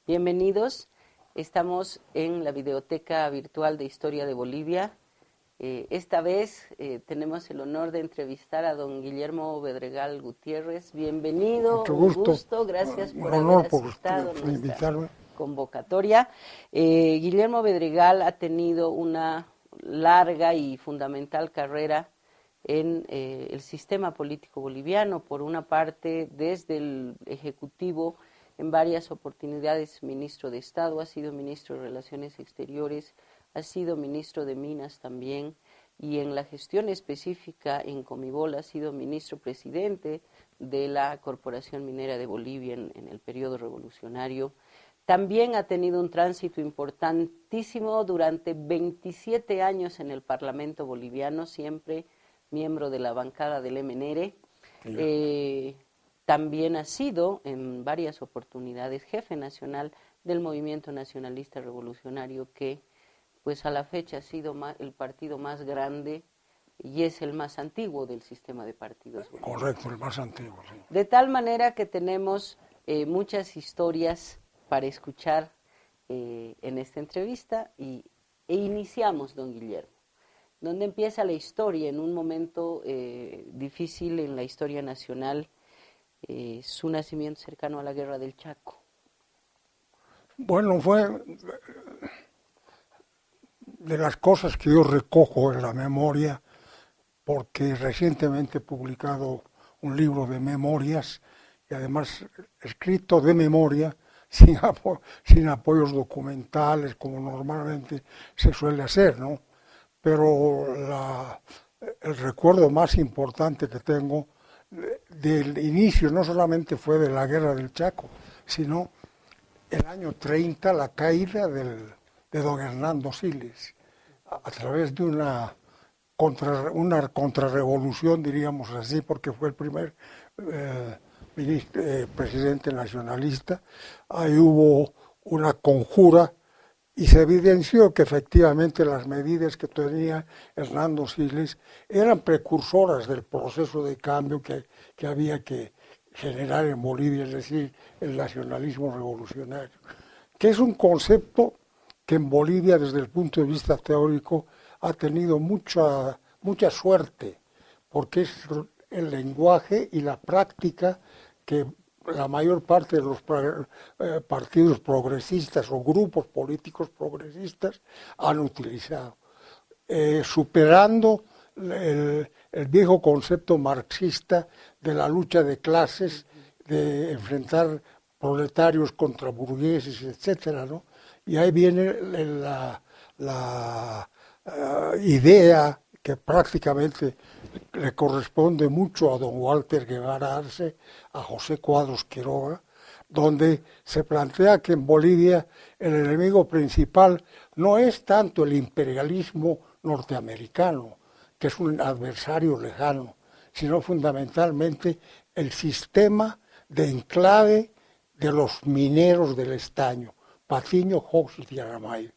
Bienvenidos. Estamos en la Videoteca Virtual de Historia de Bolivia. Esta vez tenemos el honor de entrevistar a don Guillermo Bedregal Gutiérrez. Bienvenido, un gusto. Gracias por haber aceptado nuestra convocatoria. Guillermo Bedregal ha tenido una larga y fundamental carrera en el sistema político boliviano. Por una parte, desde el Ejecutivo, en varias oportunidades ministro de Estado, ha sido ministro de Relaciones Exteriores, ha sido ministro de Minas también, y en la gestión específica en Comibol ha sido ministro presidente de la Corporación Minera de Bolivia en el periodo revolucionario. También ha tenido un tránsito importantísimo durante 27 años en el Parlamento boliviano, siempre miembro de la bancada del MNR. También ha sido en varias oportunidades jefe nacional del Movimiento Nacionalista Revolucionario, que pues a la fecha ha sido el partido más grande y es el más antiguo del sistema de partidos bolivianos. Correcto, el más antiguo, sí. De tal manera que tenemos muchas historias para escuchar en esta entrevista e iniciamos, don Guillermo. ¿Dónde empieza la historia? En un momento difícil en la historia nacional, su nacimiento cercano a la Guerra del Chaco. Bueno, fue de las cosas que yo recojo en la memoria, porque recientemente he publicado un libro de memorias y además escrito de memoria, sin apoyos documentales, como normalmente se suele hacer, ¿no? Pero el recuerdo más importante que tengo del inicio no solamente fue de la Guerra del Chaco, sino el año 30, la caída de don Hernando Siles, a través de una contrarrevolución, diríamos así, porque fue el primer presidente nacionalista. Ahí hubo una conjura y se evidenció que efectivamente las medidas que tenía Hernando Siles eran precursoras del proceso de cambio que había que generar en Bolivia, es decir, el nacionalismo revolucionario, que es un concepto que en Bolivia, desde el punto de vista teórico, ha tenido mucha suerte, porque es el lenguaje y la práctica que la mayor parte de los partidos progresistas o grupos políticos progresistas han utilizado, superando el viejo concepto marxista de la lucha de clases, de enfrentar proletarios contra burgueses, etcétera, ¿no? Y ahí viene la idea que prácticamente le corresponde mucho a don Walter Guevara Arce, a José Cuadros Quiroga, donde se plantea que en Bolivia el enemigo principal no es tanto el imperialismo norteamericano, que es un adversario lejano, sino fundamentalmente el sistema de enclave de los mineros del estaño, Patiño, Hoxi y Aramayo.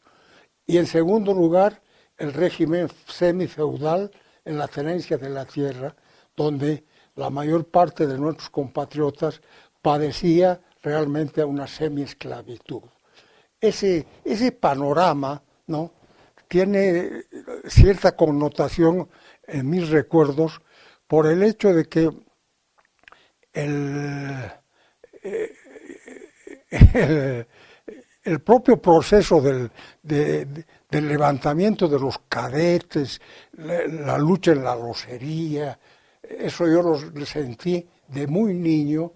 Y en segundo lugar, el régimen semifeudal en la tenencia de la tierra, donde la mayor parte de nuestros compatriotas padecía realmente una semiesclavitud. Ese panorama, ¿no?, tiene cierta connotación en mis recuerdos por el hecho de que el propio proceso del levantamiento de los cadetes, la lucha en la locería, eso yo lo sentí de muy niño,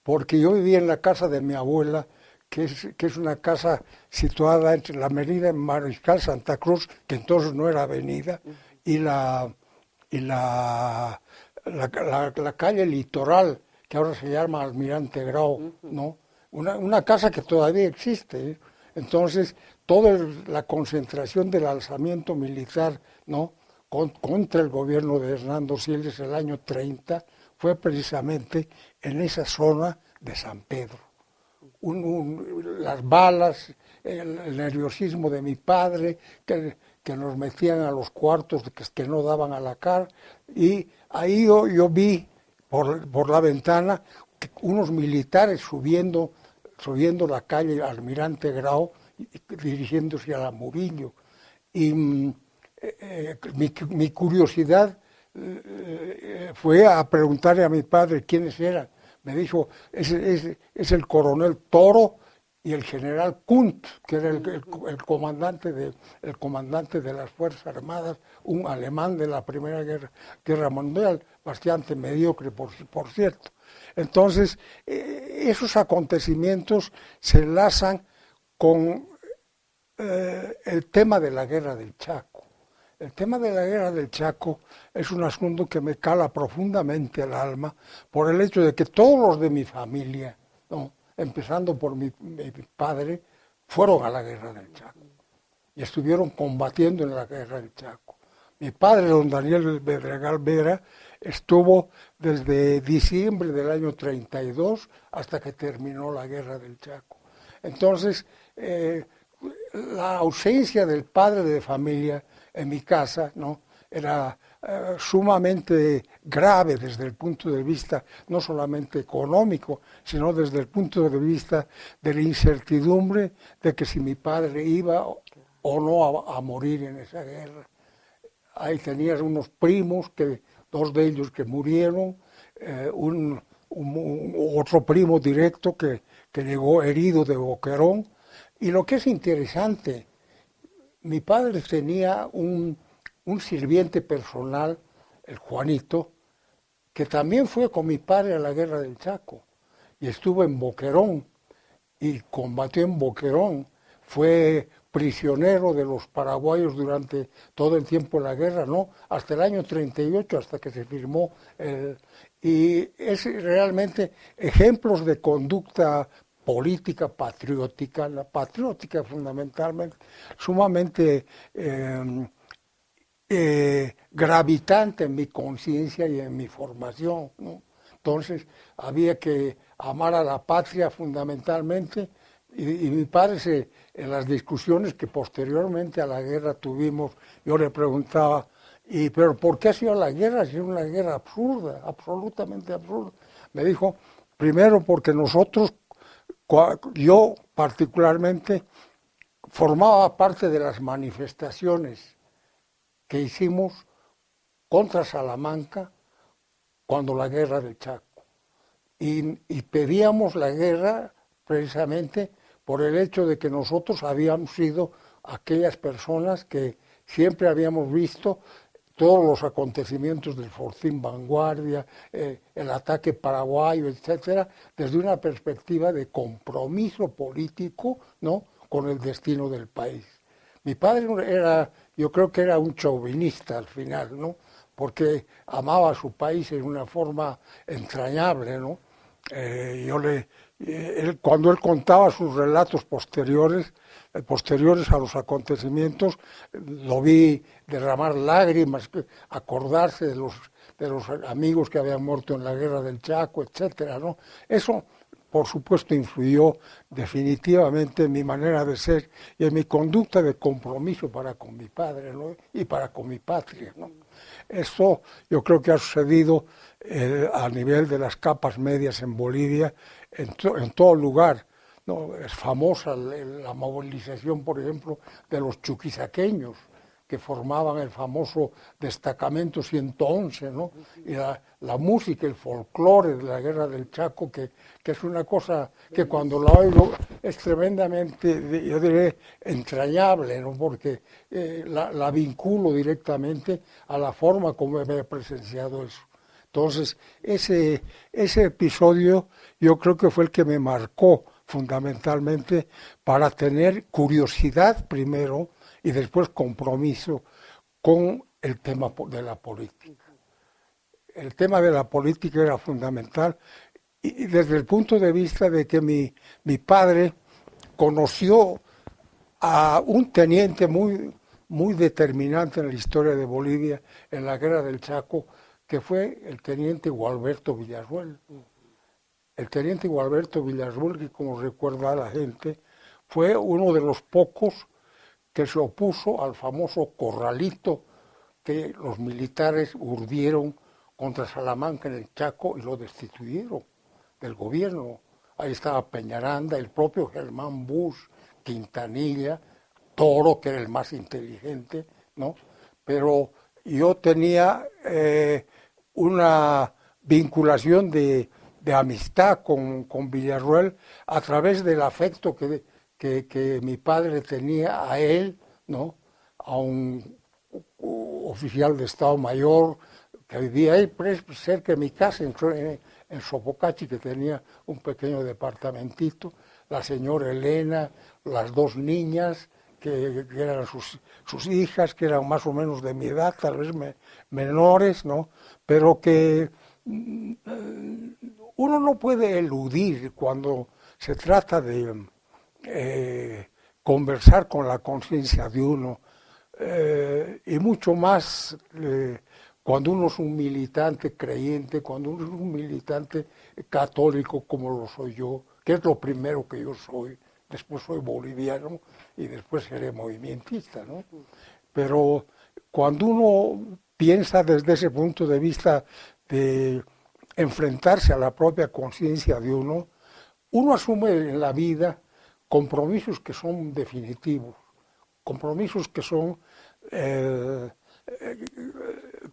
porque yo vivía en la casa de mi abuela, que es una casa situada entre la avenida Mariscal Santa Cruz, que entonces no era avenida, y la calle Litoral, que ahora se llama Almirante Grau, ¿no? Una casa que todavía existe, ¿eh? Entonces, toda la concentración del alzamiento militar, ¿no?, contra el gobierno de Hernando Siles el año 30 fue precisamente en esa zona de San Pedro. Las balas, el nerviosismo de mi padre, que nos metían a los cuartos que no daban a la cara, y ahí yo vi por la ventana unos militares subiendo subiendo la calle Almirante Grau, dirigiéndose a la Murillo. Y mi curiosidad fue a preguntarle a mi padre quiénes eran. Me dijo, es el coronel Toro y el general Kunt, que era el comandante de las Fuerzas Armadas, un alemán de la Primera Guerra Mundial, bastante mediocre, por cierto. Entonces, esos acontecimientos se enlazan con el tema de la Guerra del Chaco. El tema de la Guerra del Chaco es un asunto que me cala profundamente el alma por el hecho de que todos los de mi familia, ¿no?, empezando por mi padre, fueron a la Guerra del Chaco y estuvieron combatiendo en la Guerra del Chaco. Mi padre, don Daniel Bedregal Vera, estuvo desde diciembre del año 32 hasta que terminó la Guerra del Chaco. Entonces, la ausencia del padre de familia en mi casa, ¿no?, era sumamente grave desde el punto de vista no solamente económico, sino desde el punto de vista de la incertidumbre de que si mi padre iba o no a morir en esa guerra. Ahí tenías unos primos, dos de ellos que murieron, otro primo directo que llegó herido de Boquerón. Y lo que es interesante, mi padre tenía un sirviente personal, el Juanito, que también fue con mi padre a la Guerra del Chaco y estuvo en Boquerón y combatió en Boquerón. Fue prisionero de los paraguayos durante todo el tiempo de la guerra, ¿no?, hasta el año 38, hasta que se firmó y es realmente ejemplos de conducta política patriótica, la patriótica fundamentalmente, sumamente gravitante en mi conciencia y en mi formación, ¿no? Entonces había que amar a la patria fundamentalmente y mi padre en las discusiones que posteriormente a la guerra tuvimos, yo le preguntaba, pero ¿por qué ha sido la guerra? Si es una guerra absurda, absolutamente absurda. Me dijo, primero porque nosotros, yo particularmente, formaba parte de las manifestaciones que hicimos contra Salamanca cuando la guerra del Chaco. Y pedíamos la guerra precisamente por el hecho de que nosotros habíamos sido aquellas personas que siempre habíamos visto todos los acontecimientos del Fortín Vanguardia, el ataque paraguayo, etcétera, desde una perspectiva de compromiso político, ¿no?, con el destino del país. Mi padre yo creo que era un chauvinista al final, ¿no?, porque amaba a su país en una forma entrañable, ¿no? Cuando él contaba sus relatos posteriores a los acontecimientos, lo vi derramar lágrimas, acordarse de los amigos que habían muerto en la guerra del Chaco, etcétera, ¿no? Eso, por supuesto, influyó definitivamente en mi manera de ser y en mi conducta de compromiso para con mi padre, ¿no?, y para con mi patria, ¿no? Esto yo creo que ha sucedido a nivel de las capas medias en Bolivia, en todo lugar, ¿no? Es famosa la movilización, por ejemplo, de los chuquisaqueños, que formaban el famoso destacamento 111, ¿no? Y la música, el folclore de la Guerra del Chaco, que es una cosa que cuando la oigo es tremendamente, yo diré, entrañable, ¿no?, porque la vinculo directamente a la forma como me he presenciado eso. Entonces, ese episodio yo creo que fue el que me marcó fundamentalmente para tener curiosidad primero y después compromiso con el tema de la política. El tema de la política era fundamental y desde el punto de vista de que mi padre conoció a un teniente muy determinante en la historia de Bolivia en la Guerra del Chaco, que fue el teniente Gualberto Villarruel. El teniente Gualberto Villarruel, que como recuerda la gente, fue uno de los pocos que se opuso al famoso corralito que los militares urdieron contra Salamanca en el Chaco y lo destituyeron del gobierno ahí estaba Peñaranda, el propio Germán Busch, Quintanilla, Toro, que era el más inteligente, ¿no? Pero yo tenía una vinculación de amistad con Villarroel a través del afecto que mi padre tenía a él, ¿no? A un oficial de Estado Mayor que vivía ahí cerca de mi casa, en Sopocachi, que tenía un pequeño departamentito, la señora Elena, las dos niñas, que eran sus hijas, que eran más o menos de mi edad, tal vez menores, ¿no? Pero que uno no puede eludir cuando se trata de conversar con la conciencia de uno, y mucho más cuando uno es un militante creyente, cuando uno es un militante católico como lo soy yo, que es lo primero que yo soy. Después soy boliviano y después seré movimentista, ¿no? Pero cuando uno piensa desde ese punto de vista de enfrentarse a la propia conciencia de uno, uno asume en la vida compromisos que son definitivos, compromisos que son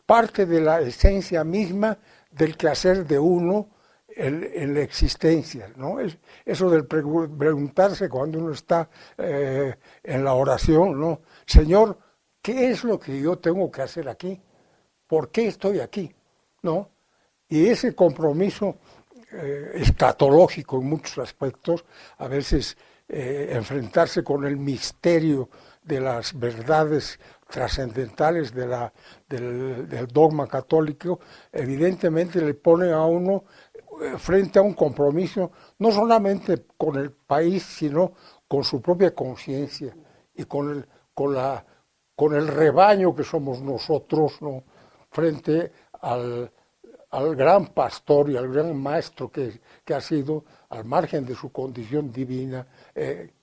parte de la esencia misma del quehacer de uno en la existencia, ¿no? Eso del preguntarse cuando uno está en la oración, ¿no? Señor, ¿qué es lo que yo tengo que hacer aquí? ¿Por qué estoy aquí? ¿No? Y ese compromiso escatológico en muchos aspectos, a veces enfrentarse con el misterio de las verdades trascendentales del dogma católico, evidentemente le pone a uno frente a un compromiso no solamente con el país, sino con su propia conciencia y con el rebaño que somos nosotros, ¿no? Frente al gran pastor y al gran maestro que ha sido, al margen de su condición divina,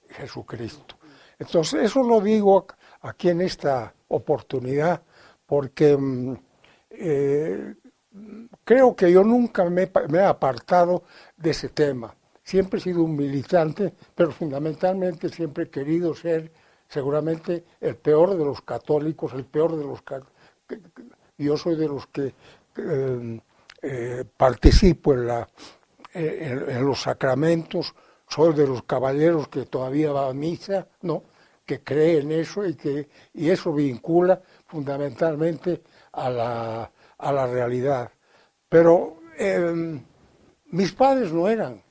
Jesucristo. Entonces, eso lo digo aquí en esta oportunidad porque creo que yo nunca me he apartado de ese tema. Siempre he sido un militante, pero fundamentalmente siempre he querido ser seguramente el peor de los católicos, el peor de los yo soy de los que participo en los sacramentos, soy de los caballeros que todavía va a misa, ¿no? Que cree en eso y eso vincula fundamentalmente a la realidad. Pero mis padres no eran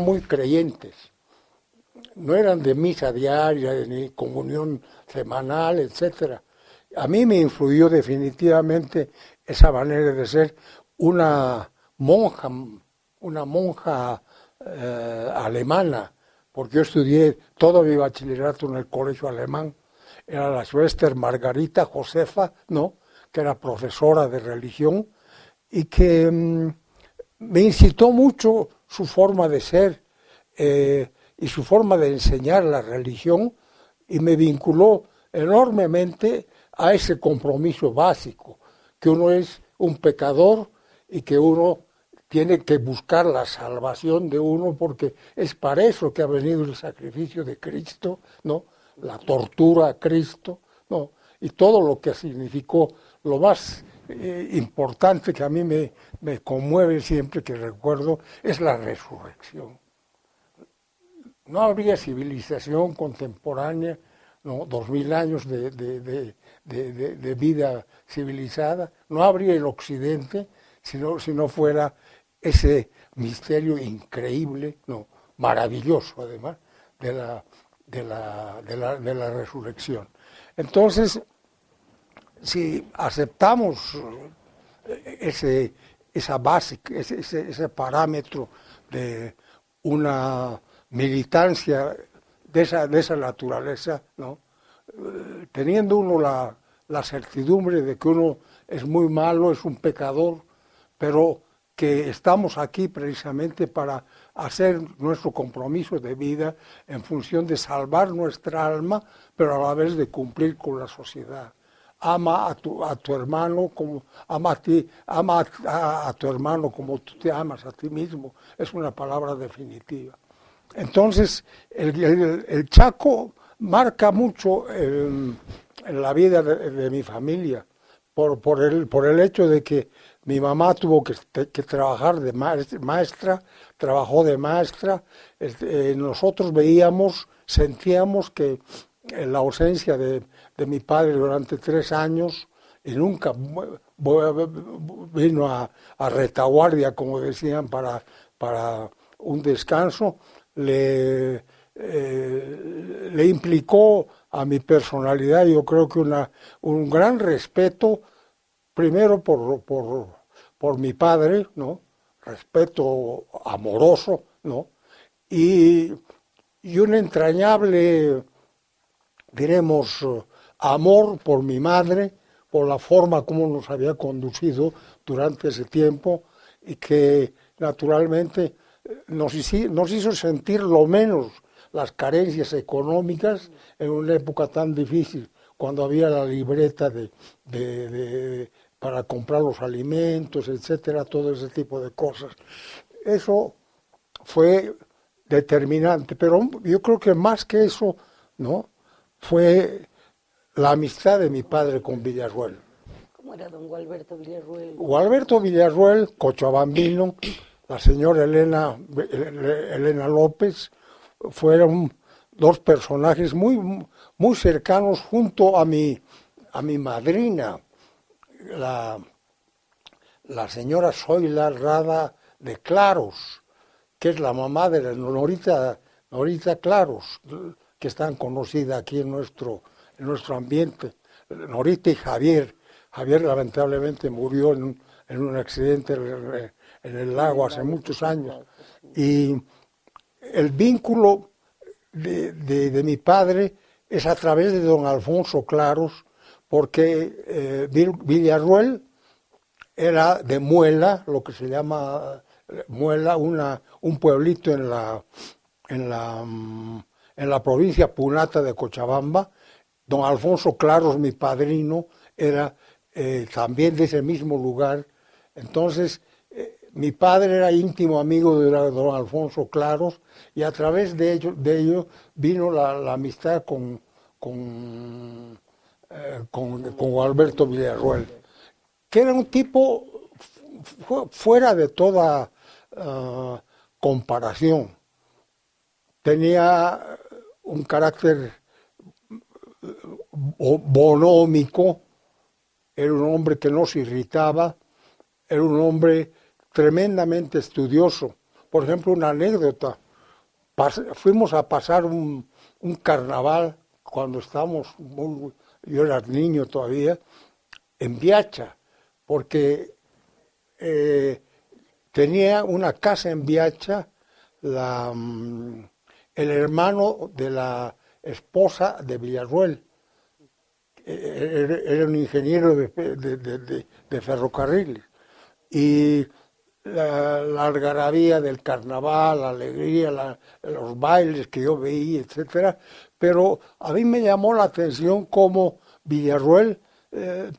muy creyentes, no eran de misa diaria, ni comunión semanal, etcétera. A mí me influyó definitivamente esa manera de ser una monja alemana, porque yo estudié todo mi bachillerato en el colegio alemán. Era la Schwester Margarita Josefa, ¿no? Que era profesora de religión y que me incitó mucho su forma de ser y su forma de enseñar la religión, y me vinculó enormemente a ese compromiso básico, que uno es un pecador y que uno tiene que buscar la salvación de uno, porque es para eso que ha venido el sacrificio de Cristo, ¿no? La tortura a Cristo, ¿no? Y todo lo que significó. Lo más importante que a mí me conmueve siempre que recuerdo es la resurrección. No habría civilización contemporánea, ¿no? 2000 años de vida civilizada, no habría el Occidente si no fuera ese misterio increíble, no, maravilloso además, de la resurrección. Entonces, si aceptamos esa base, ese parámetro de una militancia de esa naturaleza, ¿no? Teniendo uno la certidumbre de que uno es muy malo, es un pecador, pero que estamos aquí precisamente para hacer nuestro compromiso de vida en función de salvar nuestra alma, pero a la vez de cumplir con la sociedad. ama a tu hermano como ama a tu hermano como tú te amas a ti mismo. Es una palabra definitiva. Entonces, el Chaco marca mucho en la vida de mi familia por el hecho de que mi mamá tuvo que trabajar de maestra, trabajó de maestra. Nosotros veíamos, sentíamos que en la ausencia de mi padre durante 3 años, y nunca vino a retaguardia, como decían, para un descanso, le implicó a mi personalidad, yo creo que un gran respeto, primero por mi padre, ¿no? Respeto amoroso, ¿no? Y, y un entrañable, diremos, amor por mi madre, por la forma como nos había conducido durante ese tiempo y que naturalmente nos hizo sentir lo menos las carencias económicas en una época tan difícil, cuando había la libreta para comprar los alimentos, etcétera, todo ese tipo de cosas. Eso fue determinante, pero yo creo que más que eso, ¿no? Fue la amistad de mi padre con Villarruel. ¿Cómo era don Gualberto Villarruel? Gualberto Villarruel, cochabambino, la señora Elena López, fueron dos personajes muy cercanos junto a mi madrina, la señora Zoila Rada de Claros, que es la mamá de la Norita Claros, que es tan conocida aquí en nuestro ambiente. Norita y Javier. Javier lamentablemente murió en un accidente en el lago hace muchos años. Y el vínculo de mi padre es a través de don Alfonso Claros, porque Villarruel era de Muela, lo que se llama Muela, un pueblito en la provincia punata de Cochabamba. Don Alfonso Claros, mi padrino, era también de ese mismo lugar. Entonces, mi padre era íntimo amigo de don Alfonso Claros y a través de ello vino la amistad con Alberto Villarruel, que era un tipo fuera de toda comparación. Tenía un carácter bonómico, era un hombre que no se irritaba, era un hombre tremendamente estudioso. Por ejemplo, una anécdota, fuimos a pasar un carnaval cuando yo era niño todavía, en Viacha, porque tenía una casa en Viacha el hermano de la esposa de Villarruel. Era un ingeniero de ferrocarriles. Y la algarabía del carnaval, la alegría, los bailes que yo veía, etcétera. Pero a mí me llamó la atención cómo Villarruel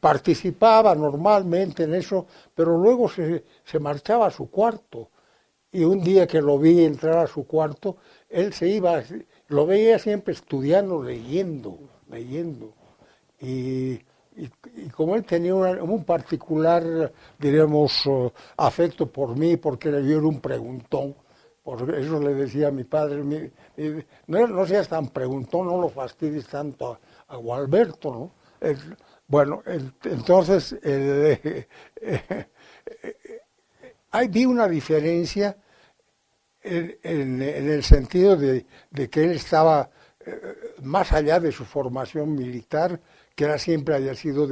participaba normalmente en eso, pero luego se marchaba a su cuarto. Y un día que lo vi entrar a su cuarto, él se iba, lo veía siempre estudiando, leyendo. Y como él tenía un particular, diríamos, afecto por mí, porque yo era un preguntón, por eso le decía a mi padre, no seas tan preguntón, no lo fastidies tanto a Gualberto, ¿no? Bueno, entonces ahí vi una diferencia en el sentido de que él estaba más allá de su formación militar, que siempre haya sido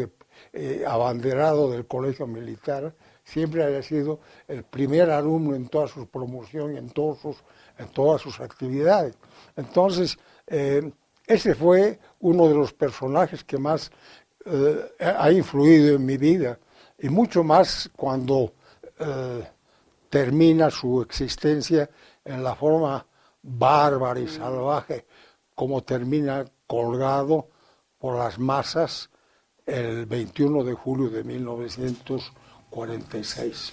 abanderado del colegio militar, siempre haya sido el primer alumno en toda su promoción y en todas sus actividades. Entonces, ese fue uno de los personajes que más ha influido en mi vida, y mucho más cuando termina su existencia en la forma bárbara y salvaje, como termina colgado por las masas el 21 de julio de 1946.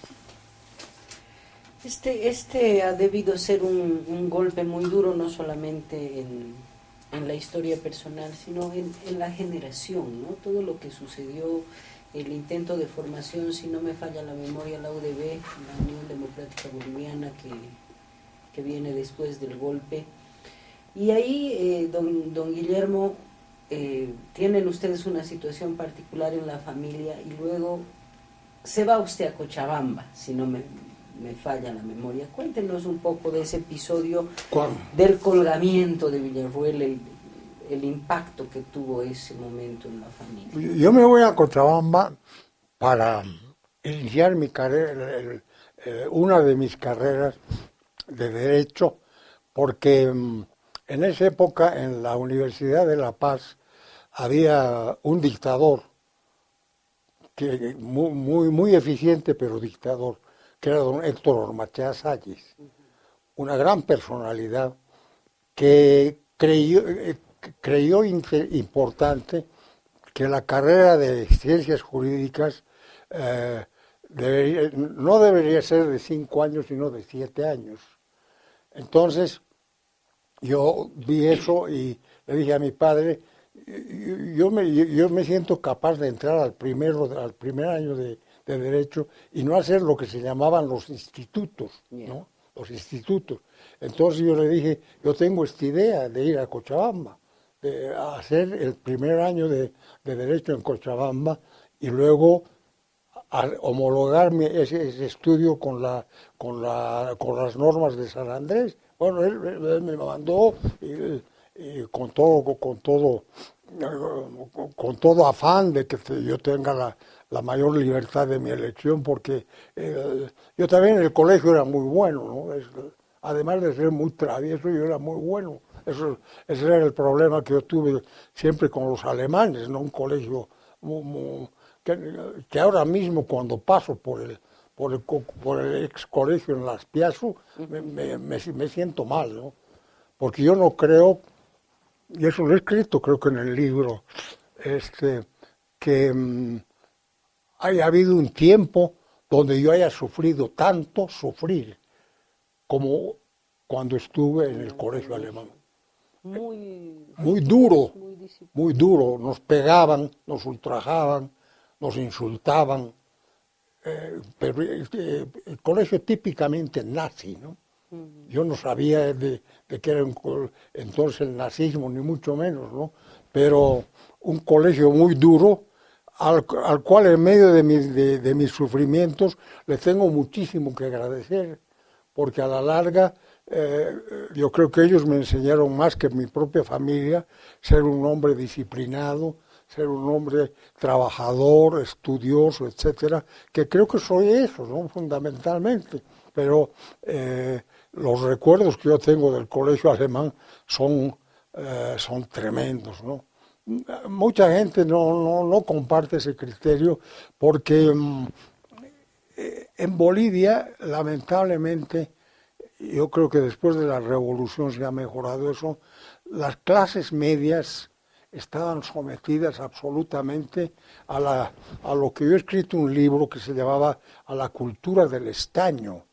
Este ha debido ser un golpe muy duro, no solamente en la historia personal, sino en la generación, ¿no? Todo lo que sucedió, el intento de formación, si no me falla la memoria, la UDB, la Unión Democrática Boliviana, que viene después del golpe. Y ahí, don Guillermo, tienen ustedes una situación particular en la familia y luego se va usted a Cochabamba, si no me falla la memoria. Cuéntenos un poco de ese episodio del colgamiento de Villarruel, el impacto que tuvo ese momento en la familia. Yo me voy a Cochabamba para iniciar mi carrera, una de mis carreras de Derecho, porque en esa época en la Universidad de La Paz había un dictador, que muy eficiente, pero dictador, que era don Héctor Ormachea Salles, una gran personalidad que creyó importante que la carrera de ciencias jurídicas no debería ser de 5 años, sino de 7 años. Entonces, yo vi eso y le dije a mi padre, yo me siento capaz de entrar al primer año de Derecho y no hacer lo que se llamaban los institutos, ¿no? Los institutos. Entonces yo le dije, yo tengo esta idea de ir a Cochabamba, de hacer el primer año de Derecho en Cochabamba y luego homologarme ese estudio con las normas de San Andrés. Bueno, él me mandó con todo afán de que yo tenga la mayor libertad de mi elección, porque yo también en el colegio era muy bueno, ¿no? Además de ser muy travieso, yo era muy bueno. Ese era el problema que yo tuve siempre con los alemanes, ¿no? Un colegio que ahora mismo cuando paso por el ex colegio en Las Piazzu, me siento mal, ¿no? Porque yo no creo, y eso lo he escrito creo que en el libro, que haya habido un tiempo donde yo haya sufrido tanto sufrir como cuando estuve en el colegio alemán. Muy duro, muy duro. Nos pegaban, nos ultrajaban, nos insultaban. Pero el colegio típicamente nazi, ¿no? Yo no sabía de qué era entonces el nazismo, ni mucho menos, ¿no? Pero un colegio muy duro, al cual en medio de mis sufrimientos le tengo muchísimo que agradecer, porque a la larga yo creo que ellos me enseñaron más que mi propia familia, ser un hombre disciplinado, ser un hombre trabajador, estudioso, etcétera, que creo que soy eso, ¿no? Fundamentalmente. Pero los recuerdos que yo tengo del colegio alemán son tremendos, ¿no? Mucha gente no comparte ese criterio porque en Bolivia, lamentablemente, yo creo que después de la revolución se ha mejorado eso, las clases medias estaban sometidas absolutamente a lo que yo he escrito un libro que se llamaba A la cultura del estaño,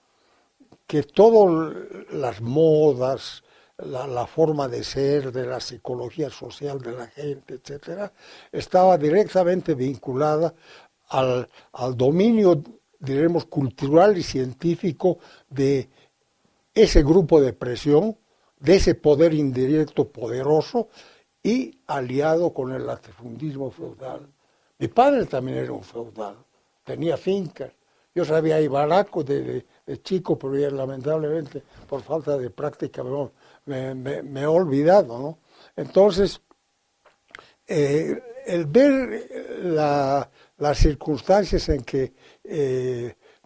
que todas las modas, la forma de ser, de la psicología social de la gente, etcétera, estaba directamente vinculada al dominio, diremos, cultural y científico de ese grupo de presión, de ese poder indirecto poderoso y aliado con el latifundismo feudal. Mi padre también era un feudal, tenía fincas. Yo sabía ibaraco de chico, pero ya lamentablemente por falta de práctica me he olvidado, ¿no? Entonces, el ver las circunstancias en que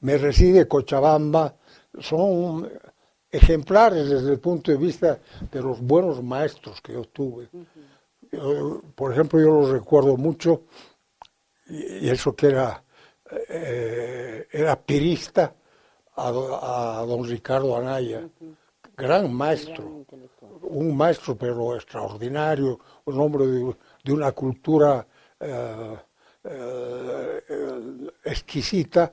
me recibe Cochabamba son ejemplares desde el punto de vista de los buenos maestros que yo tuve. Por ejemplo, yo los recuerdo mucho, y eso que era pirista, a don Ricardo Anaya, gran maestro, un maestro pero extraordinario, un hombre de una cultura exquisita,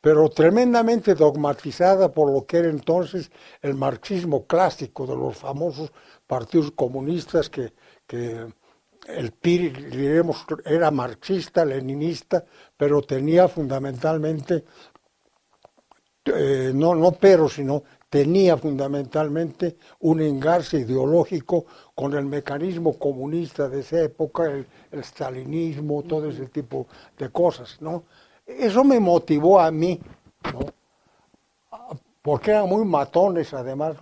pero tremendamente dogmatizada por lo que era entonces el marxismo clásico de los famosos partidos comunistas que el PIR, diremos, era marxista, leninista, pero tenía fundamentalmente, sino tenía fundamentalmente un engarce ideológico con el mecanismo comunista de esa época, el stalinismo, todo ese tipo de cosas, ¿no? Eso me motivó a mí, ¿no? Porque eran muy matones, además,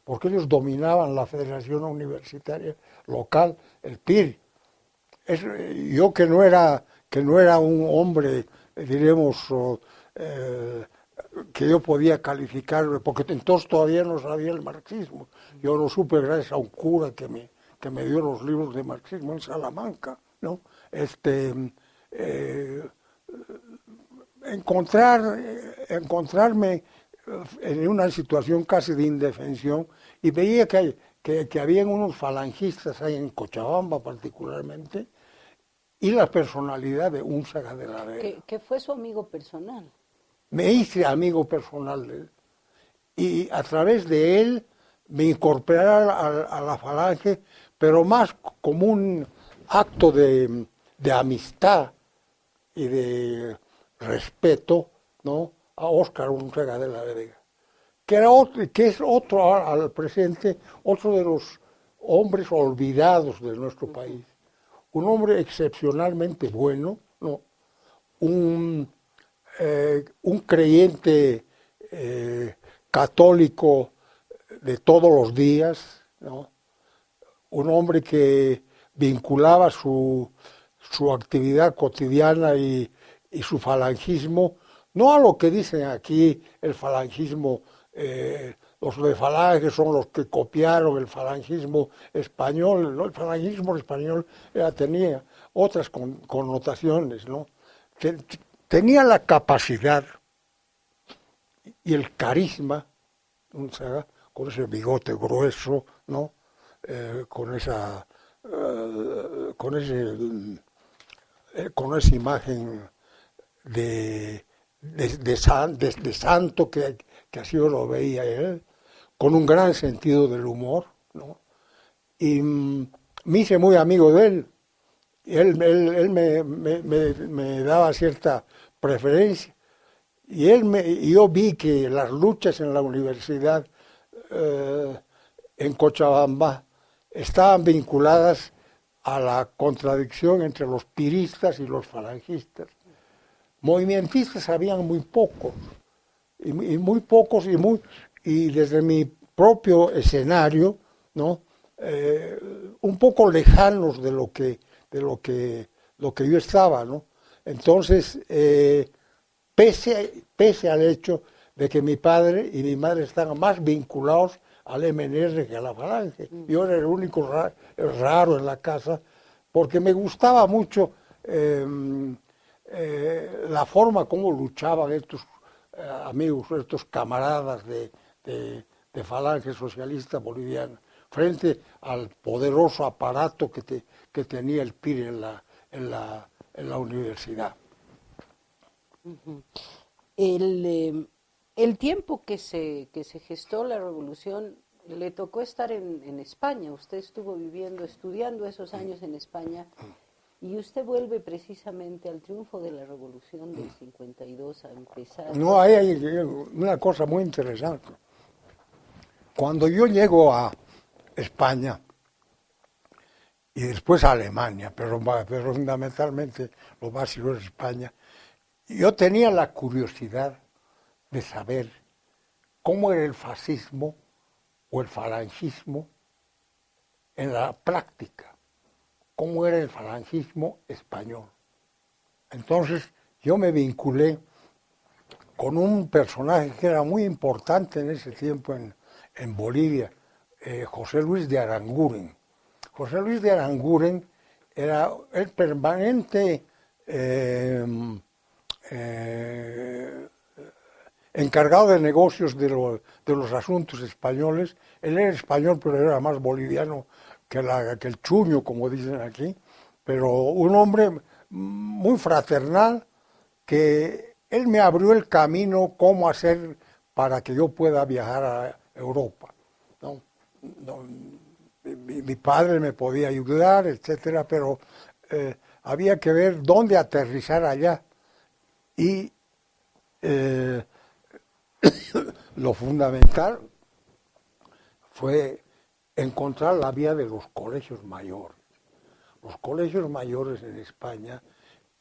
porque ellos dominaban la Federación Universitaria Local, el PIR. Yo que no era un hombre, diremos, que yo podía calificar, porque entonces todavía no sabía el marxismo. Yo lo supe gracias a un cura que me dio los libros de marxismo en Salamanca, ¿no? Encontrarme en una situación casi de indefensión y veía que habían unos falangistas ahí en Cochabamba particularmente y la personalidad de Únzaga de la Vega. Que fue su amigo personal. Me hice amigo personal de él y a través de él me incorporé a la falange, pero más como un acto de amistad y de respeto, ¿no?, a Óscar Únzaga de la Vega, que es otro al presente, otro de los hombres olvidados de nuestro país. Un hombre excepcionalmente bueno, ¿no? Un creyente católico de todos los días, ¿no? Un hombre que vinculaba su actividad cotidiana y su falangismo, no a lo que dicen aquí el falangismo, los de Falange son los que copiaron el falangismo español, ¿no? El falangismo español tenía otras connotaciones, ¿no? Tenía la capacidad y el carisma, ¿sabes?, con ese bigote grueso, ¿no? Con esa imagen de santo que así yo lo veía él, con un gran sentido del humor, ¿no? Y me hice muy amigo de él. Él me daba cierta preferencia y yo vi que las luchas en la universidad en Cochabamba estaban vinculadas a la contradicción entre los piristas y los falangistas. Movimientistas habían muy pocos, y desde mi propio escenario, ¿no?, un poco lejanos de lo que yo estaba, ¿no? Entonces, pese al hecho de que mi padre y mi madre estaban más vinculados al MNR que a la Falange. Yo era el único raro en la casa, porque me gustaba mucho la forma como luchaban estos amigos, estos camaradas de Falange Socialista Boliviana, frente al poderoso aparato que tenía el PIR en la universidad. El tiempo que se gestó la revolución, le tocó estar en España. Usted estuvo estudiando esos años en España, y usted vuelve precisamente al triunfo de la revolución del 52 a empezar. No, hay una cosa muy interesante. Cuando yo llego a España y después a Alemania, pero fundamentalmente lo básico es España, yo tenía la curiosidad de saber cómo era el fascismo o el falangismo en la práctica, cómo era el falangismo español. Entonces yo me vinculé con un personaje que era muy importante en ese tiempo en Bolivia, José Luis de Aranguren. José Luis de Aranguren era el permanente encargado de negocios de los asuntos españoles. Él era español, pero era más boliviano que el chuño, como dicen aquí, pero un hombre muy fraternal, que él me abrió el camino cómo hacer para que yo pueda viajar a Europa, ¿no? Mi padre me podía ayudar, etcétera, pero había que ver dónde aterrizar allá. Y lo fundamental fue encontrar la vía de los colegios mayores. Los colegios mayores en España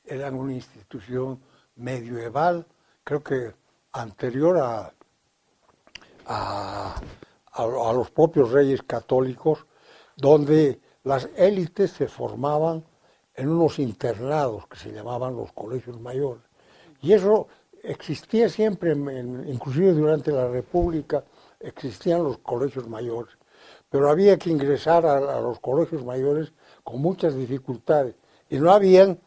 eran una institución medieval, creo que anterior a los propios reyes católicos, donde las élites se formaban en unos internados que se llamaban los colegios mayores. Y eso existía siempre, inclusive durante la República, existían los colegios mayores. Pero había que ingresar a los colegios mayores con muchas dificultades. Y no habían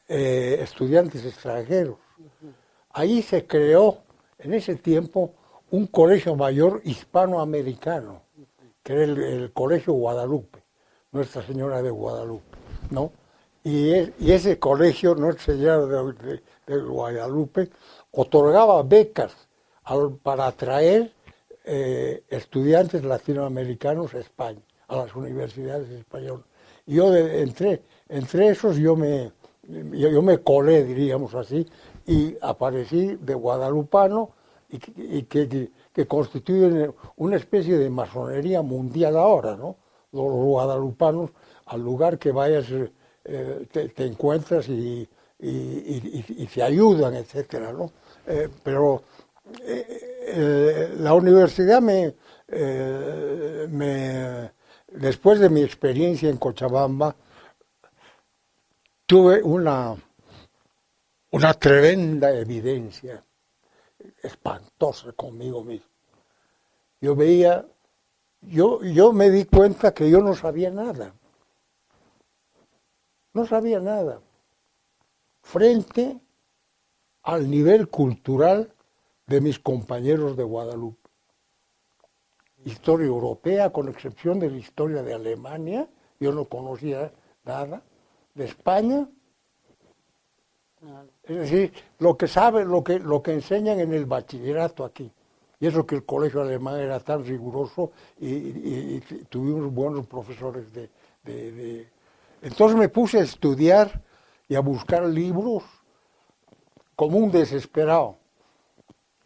estudiantes extranjeros. Ahí se creó, en ese tiempo, un colegio mayor hispanoamericano, que era el Colegio Guadalupe, Nuestra Señora de Guadalupe, ¿no? Y ese colegio, Nuestra Señora de Guadalupe, otorgaba becas para atraer estudiantes latinoamericanos a España, a las universidades españolas. Y yo entre esos yo me colé, diríamos así, y aparecí de guadalupano y que constituyen una especie de masonería mundial ahora, ¿no? Los guadalupanos, al lugar que vayas, te encuentras y se ayudan, etcétera, ¿no? Pero la universidad después de mi experiencia en Cochabamba, tuve una tremenda evidencia espantosa conmigo mismo. Yo me di cuenta que yo no sabía nada. No sabía nada. Frente al nivel cultural de mis compañeros de Guadalupe. Historia europea, con excepción de la historia de Alemania, yo no conocía nada. De España, es decir, lo que enseñan en el bachillerato aquí. Y eso que el colegio alemán era tan riguroso y tuvimos buenos profesores Entonces me puse a estudiar y a buscar libros como un desesperado.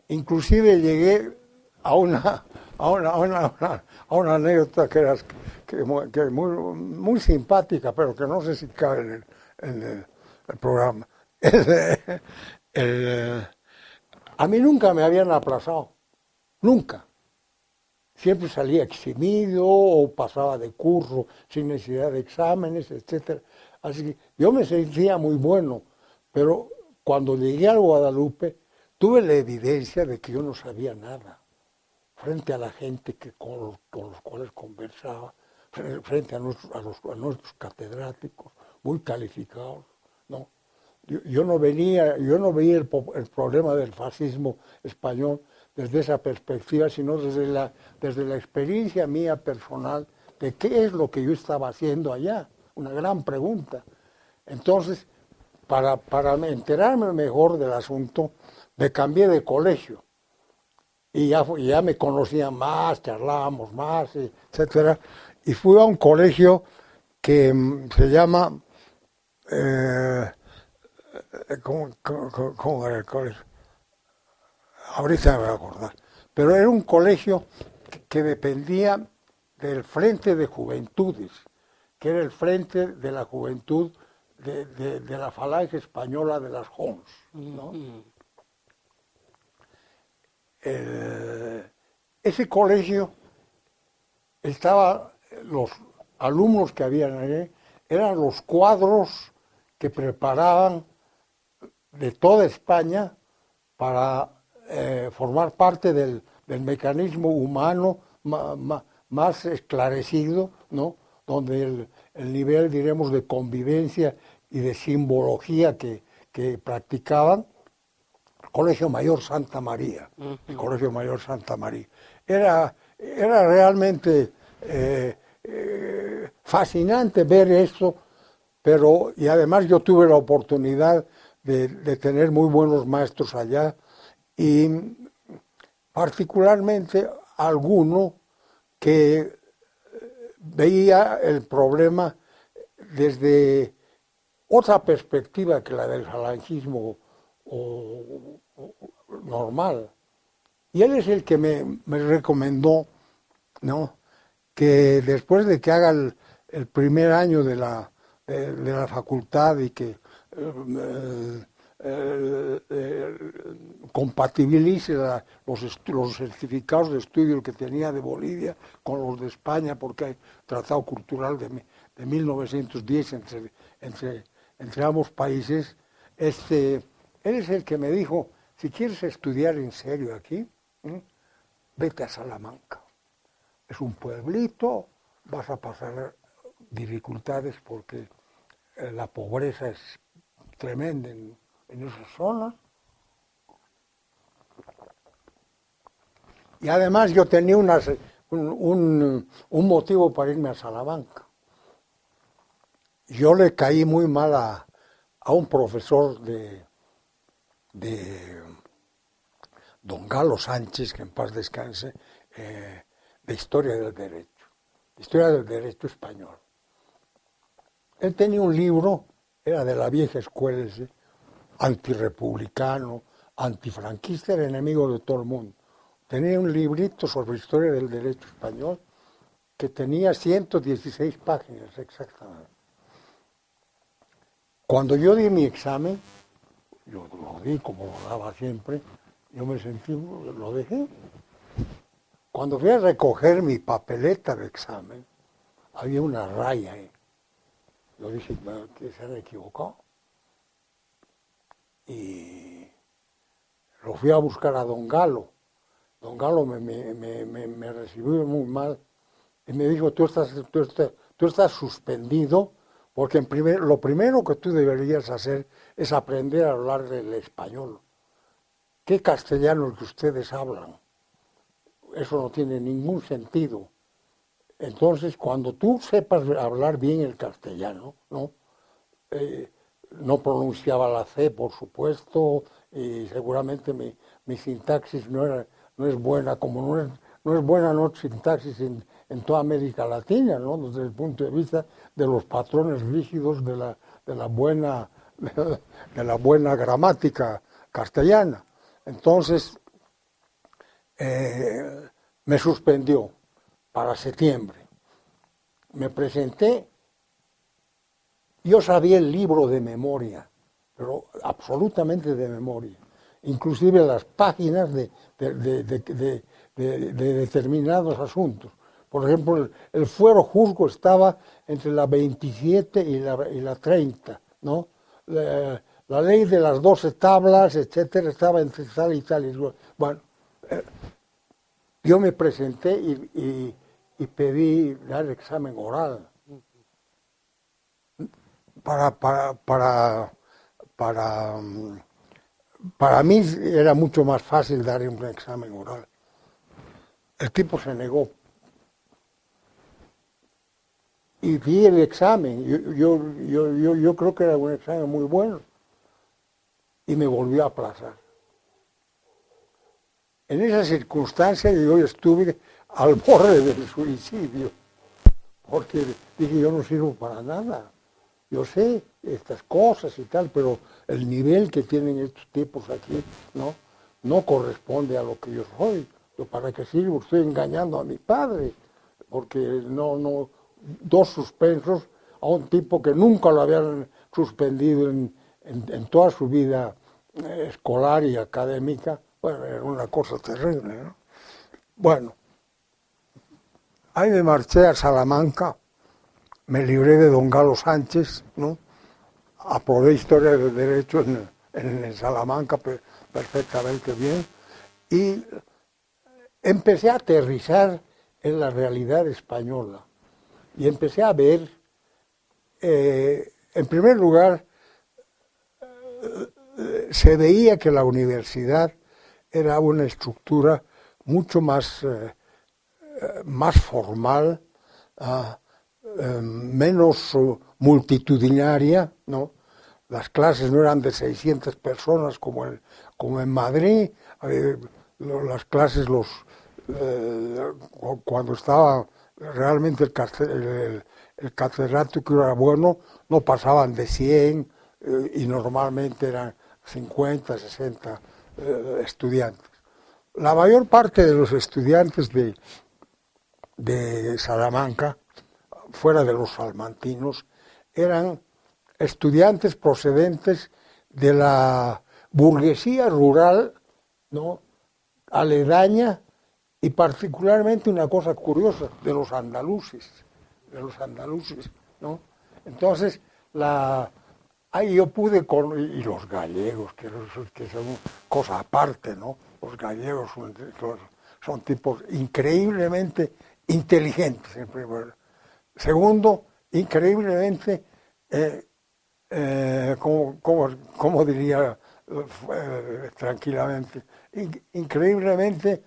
Inclusive llegué a una anécdota que muy simpática, pero que no sé si cabe en el programa. A mí nunca me habían aplazado, nunca. Siempre salía eximido o pasaba de curso sin necesidad de exámenes, etcétera. Así que yo me sentía muy bueno, pero cuando llegué al Guadalupe tuve la evidencia de que yo no sabía nada frente a la gente con los cuales conversaba, frente a nuestros catedráticos muy calificados, ¿no? Yo no veía el problema del fascismo español desde esa perspectiva, sino desde la experiencia mía personal de qué es lo que yo estaba haciendo allá. Una gran pregunta. Entonces, para enterarme mejor del asunto, me cambié de colegio. Y ya me conocían más, charlábamos más, etcétera. Y fui a un colegio que se llama... ¿Cómo era el colegio? Ahorita me voy a acordar. Pero era un colegio que dependía del Frente de Juventudes, que era el Frente de la Juventud de la Falange Española de las Jons, ¿no? Ese colegio los alumnos que habían ahí eran los cuadros que preparaban de toda España para formar parte del mecanismo humano más esclarecido, ¿no? Donde el nivel, diremos, de convivencia y de simbología que practicaban, el Colegio Mayor Santa María, el Colegio Mayor Santa María. Era realmente fascinante ver esto, y además yo tuve la oportunidad de tener muy buenos maestros allá y particularmente alguno que veía el problema desde otra perspectiva que la del falangismo normal. Y él es el que me recomendó, ¿no?, que después de que haga el primer año de la facultad y que compatibilice los certificados de estudio que tenía de Bolivia con los de España, porque hay tratado cultural de 1910 entre ambos países. Él es el que me dijo, si quieres estudiar en serio aquí, vete a Salamanca. Es un pueblito, vas a pasar dificultades porque la pobreza es tremenda en esa zona. Y además yo tenía un motivo para irme a Salamanca. Yo le caí muy mal a un profesor de don Galo Sánchez, que en paz descanse, de Historia del Derecho Español. Él tenía un libro, era de la vieja escuela, antirrepublicano, antifranquista, era enemigo de todo el mundo. Tenía un librito sobre Historia del Derecho Español que tenía 116 páginas exactamente. Cuando yo di mi examen, yo lo di como lo daba siempre, yo me sentí, lo dejé. Cuando fui a recoger mi papeleta de examen, había una raya ahí. Yo dije, que se han equivocado. Y lo fui a buscar a don Galo. Don Galo me recibió muy mal y me dijo, tú estás suspendido porque lo primero que tú deberías hacer es aprender a hablar el español. ¿Qué castellano el que ustedes hablan? Eso no tiene ningún sentido. Entonces, cuando tú sepas hablar bien el castellano, ¿no? No pronunciaba la C, por supuesto, y seguramente mi sintaxis no es buena, como no es buena sintaxis en toda América Latina, ¿no?, desde el punto de vista de los patrones rígidos de la buena gramática castellana. Entonces, me suspendió para septiembre. Me presenté, yo sabía el libro de memoria, pero absolutamente de memoria, inclusive las páginas de determinados asuntos. Por ejemplo, el fuero juzgo estaba entre la 27 y la 30, ¿no? La ley de las 12 tablas, etcétera, estaba entre tal y tal. Bueno, yo me presenté y pedí dar examen oral. Para mí era mucho más fácil dar un examen oral. El tipo se negó. Y di el examen. Yo creo que era un examen muy bueno. Y me volvió a aplazar. En esa circunstancia yo estuve al borde del suicidio. Porque dije, yo no sirvo para nada. Yo sé estas cosas y tal, pero el nivel que tienen estos tipos aquí no corresponde a lo que yo soy. Yo, ¿para qué sirvo? Estoy engañando a mi padre, porque dos suspensos a un tipo que nunca lo habían suspendido en toda su vida escolar y académica. Bueno, era una cosa terrible, ¿no? Bueno, ahí me marché a Salamanca. Me libré de don Galo Sánchez, ¿no? Aprobé Historia del Derecho en Salamanca perfectamente bien y empecé a aterrizar en la realidad española y empecé a ver, en primer lugar, se veía que la universidad era una estructura mucho más formal, menos multitudinaria, ¿no? Las clases no eran de 600 personas como en Madrid. Las clases, cuando estaba realmente el catedrático que era bueno, no pasaban de 100 y normalmente eran 50, 60 estudiantes. La mayor parte de los estudiantes de Salamanca, fuera de los salmantinos, eran estudiantes procedentes de la burguesía rural, ¿no?, aledaña, y particularmente una cosa curiosa, de los andaluces, ¿no? Entonces, ahí yo pude y los gallegos, que son cosa aparte, ¿no? Los gallegos son tipos increíblemente inteligentes, en primer lugar. Segundo, increíblemente, ¿cómo diría tranquilamente? Increíblemente,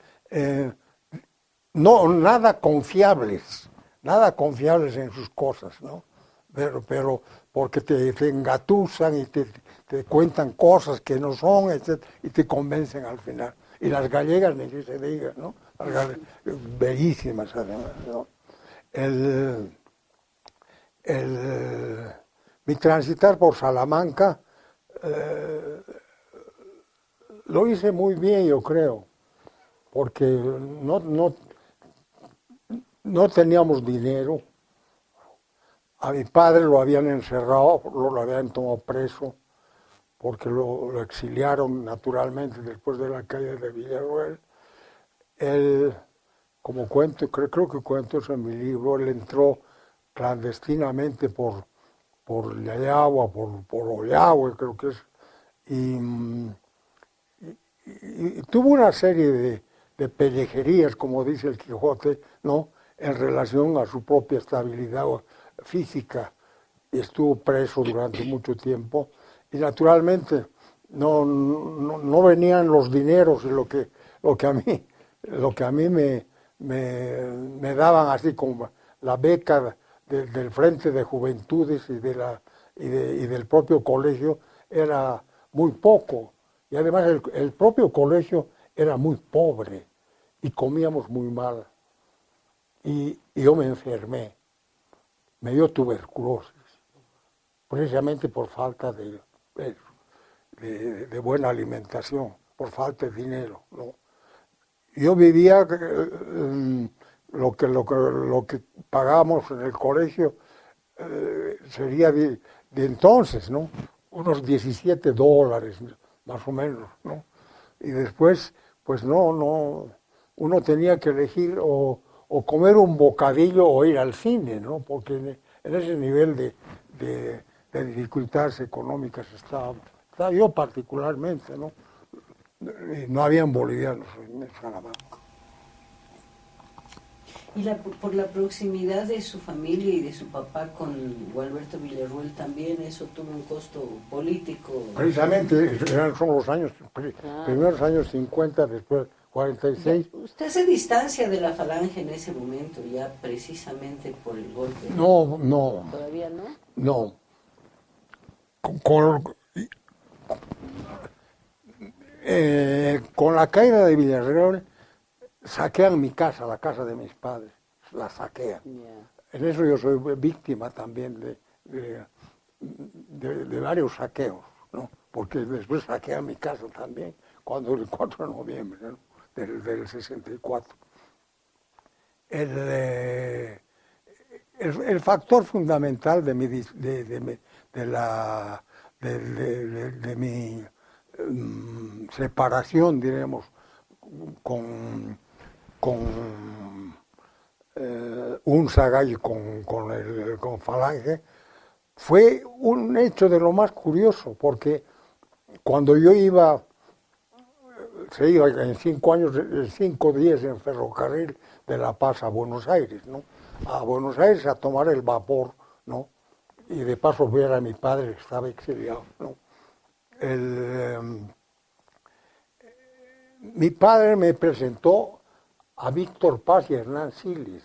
nada confiables en sus cosas, ¿no? Pero porque te engatusan y te cuentan cosas que no son, etc., y te convencen al final. Y las gallegas, ni que se diga, ¿no? Bellísimas además, ¿no? Mi transitar por Salamanca lo hice muy bien, yo creo, porque no teníamos dinero. A mi padre lo habían encerrado, lo habían tomado preso, porque lo exiliaron naturalmente después de la caída de Villarroel. Él, como cuento, creo que cuento eso en mi libro, él entró clandestinamente por Yayagua, por Ollagüe, creo que es, y tuvo una serie de pellejerías, como dice el Quijote, ¿no?, en relación a su propia estabilidad física, y estuvo preso durante mucho tiempo, y naturalmente no venían los dineros y lo que a mí me daban, así como la beca del Frente de Juventudes y del propio colegio, era muy poco. Y además el propio colegio era muy pobre y comíamos muy mal. Y yo me enfermé, me dio tuberculosis, precisamente por falta de buena alimentación, por falta de dinero, ¿no? Yo vivía lo que pagábamos en el colegio, sería de entonces, ¿no?, unos $17, más o menos, ¿no? Y después, pues uno tenía que elegir o comer un bocadillo o ir al cine, ¿no? Porque en ese nivel de dificultades económicas estaba yo particularmente, ¿no? No habían bolivianos en Salamanca. Y por la proximidad de su familia y de su papá con Gualberto Villarroel también, eso tuvo un costo político. Precisamente son los primeros años 50, después 46. ¿Usted se distancia de la falange en ese momento, ya precisamente por el golpe? No. ¿Todavía no? No. Con la caída de Villarreal saquean mi casa, la casa de mis padres, la saquean. Yeah. En eso yo soy víctima también de varios saqueos, ¿no? Porque después saquean mi casa también, cuando el 4 de noviembre, ¿no?, del 64. El factor fundamental de mi separación, diremos, con Unzaga y con Falange, fue un hecho de lo más curioso, porque cuando yo se iba en 5 años, 5 días en ferrocarril de La Paz a Buenos Aires, ¿no?, a Buenos Aires a tomar el vapor, ¿no?, y de paso ver a mi padre que estaba exiliado, ¿no? Mi padre me presentó a Víctor Paz y Hernán Siles,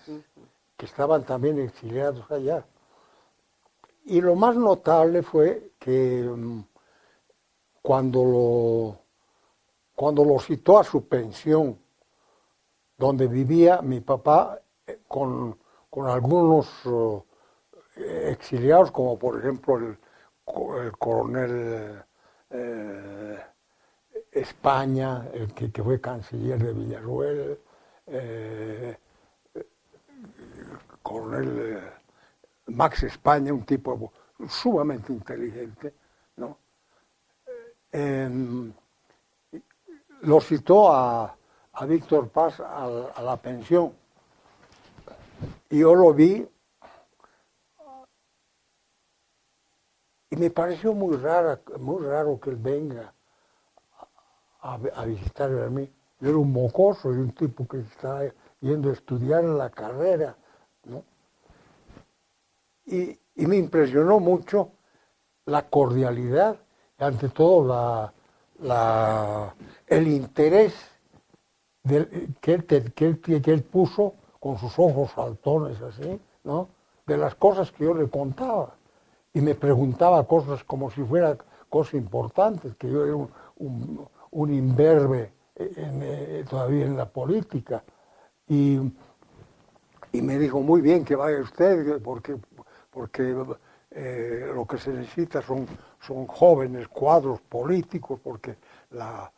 que estaban también exiliados allá. Y lo más notable fue que cuando lo citó a su pensión, donde vivía mi papá con algunos exiliados, como por ejemplo el coronel España, el que fue canciller de Villarroel, eh, coronel Max España, un tipo sumamente inteligente, ¿no? Eh, lo citó a Víctor Paz a la pensión y yo lo vi y me pareció muy raro que él venga a visitarme a mí. Yo era un mocoso y un tipo que estaba yendo a estudiar en la carrera, ¿no? Y me impresionó mucho la cordialidad y ante todo el interés que él puso con sus ojos saltones así, ¿no? De las cosas que yo le contaba. Y me preguntaba cosas como si fueran cosas importantes, que yo era un imberbe todavía en la política. Y, y me dijo, muy bien que vaya usted, porque lo que se necesita son jóvenes cuadros políticos, porque la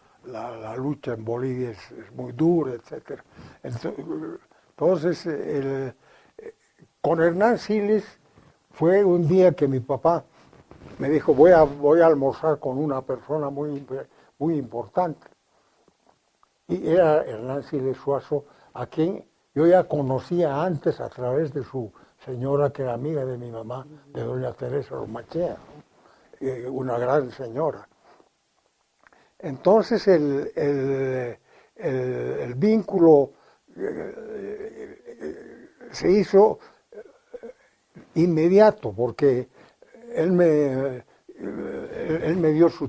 lucha en Bolivia es muy dura, etc. Entonces, con Hernán Siles fue un día que mi papá me dijo, voy a almorzar con una persona muy importante. Y era Hernán Siles Suazo, a quien yo ya conocía antes a través de su señora, que era amiga de mi mamá, de doña Teresa Romachea, una gran señora. Entonces el vínculo se hizo inmediato, porque él me dio su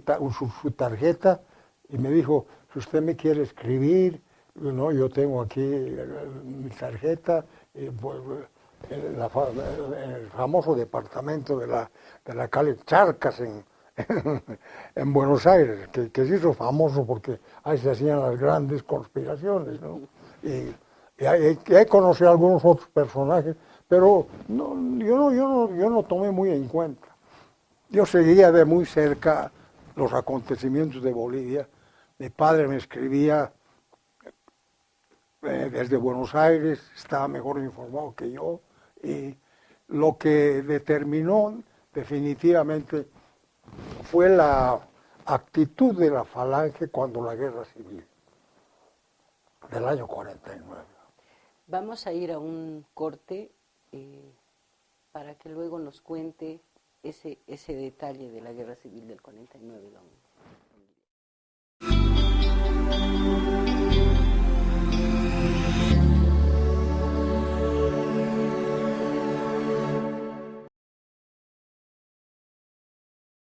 tarjeta y me dijo, si usted me quiere escribir, ¿no? Yo tengo aquí mi tarjeta, pues, el famoso departamento de la calle Charcas en Buenos Aires, que se hizo famoso porque ahí se hacían las grandes conspiraciones, ¿no? Y ahí conocí a algunos otros personajes, pero yo no tomé muy en cuenta. Yo seguía de muy cerca los acontecimientos de Bolivia. Mi padre me escribía desde Buenos Aires, estaba mejor informado que yo, y lo que determinó definitivamente fue la actitud de la Falange cuando la guerra civil del año 49. Vamos a ir a un corte para que luego nos cuente ese detalle de la guerra civil del 49, don